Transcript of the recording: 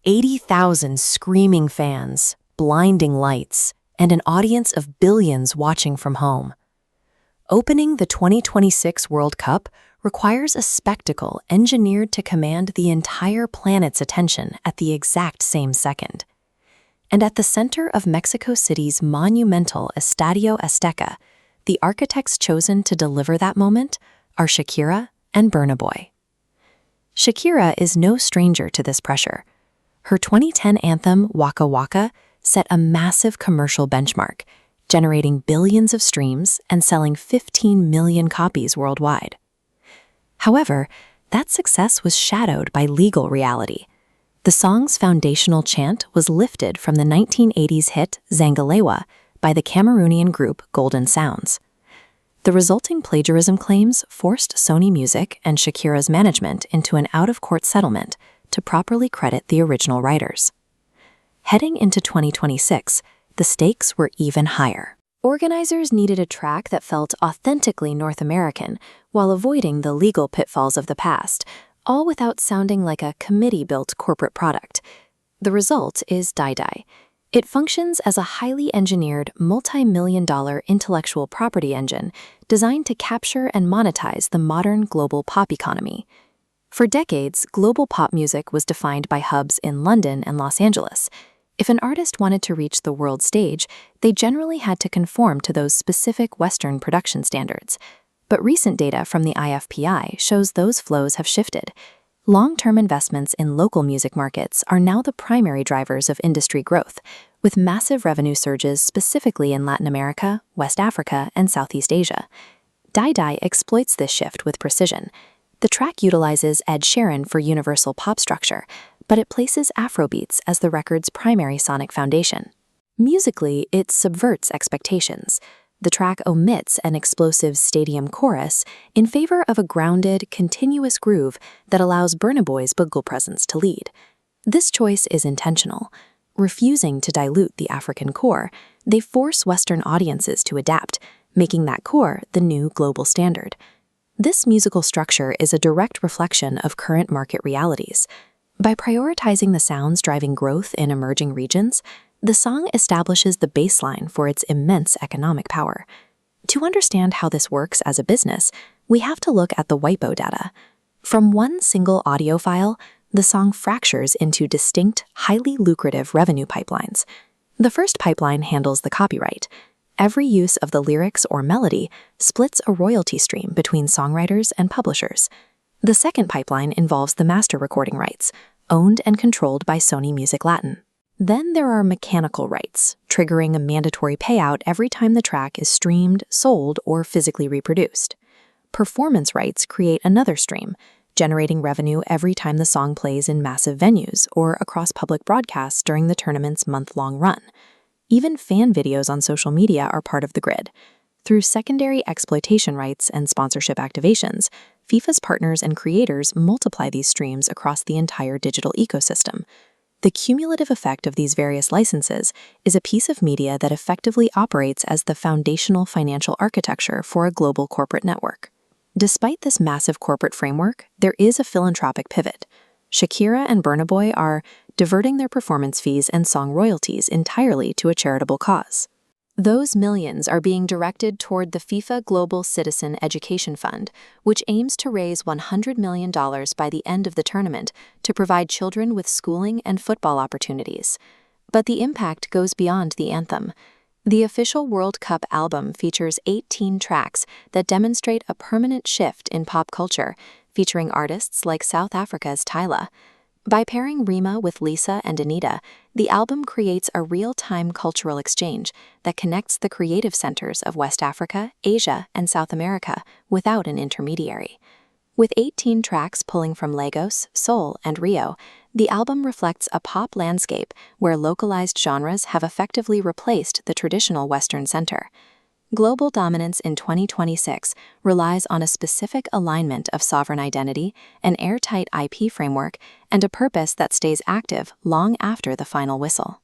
80,000 screaming fans, blinding lights, and an audience of billions watching from home. Opening the 2026 World Cup requires a spectacle engineered to command the entire planet's attention at the exact same second. And at the center of Mexico City's monumental Estadio Azteca, the architects chosen to deliver that moment are Shakira and Burna Boy. Shakira is no stranger to this pressure. Her 2010 anthem, Waka Waka, set a massive commercial benchmark, generating billions of streams and selling 15 million copies worldwide. However, that success was shadowed by legal reality. The song's foundational chant was lifted from the 1980s hit Zangalewa by the Cameroonian group Golden Sounds. The resulting plagiarism claims forced Sony Music and Shakira's management into an out-of-court settlement to properly credit the original writers. Heading into 2026, the stakes were even higher. Organizers needed a track that felt authentically North American while avoiding the legal pitfalls of the past, all without sounding like a committee-built corporate product. The result is Dai Dai. It functions as a highly engineered, multi-million-dollar intellectual property engine designed to capture and monetize the modern global pop economy. For decades, global pop music was defined by hubs in London and Los Angeles. If an artist wanted to reach the world stage, they generally had to conform to those specific Western production standards. But recent data from the IFPI shows those flows have shifted. Long-term investments in local music markets are now the primary drivers of industry growth, with massive revenue surges specifically in Latin America, West Africa, and Southeast Asia. Dai Dai exploits this shift with precision. The track utilizes Ed Sheeran for universal pop structure, but it places Afrobeats as the record's primary sonic foundation. Musically, it subverts expectations. The track omits an explosive stadium chorus in favor of a grounded, continuous groove that allows Burna Boy's bugle presence to lead. This choice is intentional. Refusing to dilute the African core, they force Western audiences to adapt, making that core the new global standard. This musical structure is a direct reflection of current market realities. By prioritizing the sounds driving growth in emerging regions, the song establishes the baseline for its immense economic power. To understand how this works as a business, we have to look at the WIPO data. From one single audio file, the song fractures into distinct, highly lucrative revenue pipelines. The first pipeline handles the copyright. Every use of the lyrics or melody splits a royalty stream between songwriters and publishers. The second pipeline involves the master recording rights, owned and controlled by Sony Music Latin. Then there are mechanical rights, triggering a mandatory payout every time the track is streamed, sold, or physically reproduced. Performance rights create another stream, generating revenue every time the song plays in massive venues or across public broadcasts during the tournament's month-long run. Even fan videos on social media are part of the grid. Through secondary exploitation rights and sponsorship activations, FIFA's partners and creators multiply these streams across the entire digital ecosystem. The cumulative effect of these various licenses is a piece of media that effectively operates as the foundational financial architecture for a global corporate network. Despite this massive corporate framework, there is a philanthropic pivot. Shakira and Burna Boy are diverting their performance fees and song royalties entirely to a charitable cause. Those millions are being directed toward the FIFA Global Citizen Education Fund, which aims to raise $100 million by the end of the tournament to provide children with schooling and football opportunities. But the impact goes beyond the anthem. The official World Cup album features 18 tracks that demonstrate a permanent shift in pop culture, featuring artists like South Africa's Tyla. By pairing Rima with Lisa and Anita, the album creates a real-time cultural exchange that connects the creative centers of West Africa, Asia, and South America without an intermediary. With 18 tracks pulling from Lagos, Seoul, and Rio, the album reflects a pop landscape where localized genres have effectively replaced the traditional Western center. Global dominance in 2026 relies on a specific alignment of sovereign identity, an airtight IP framework, and a purpose that stays active long after the final whistle.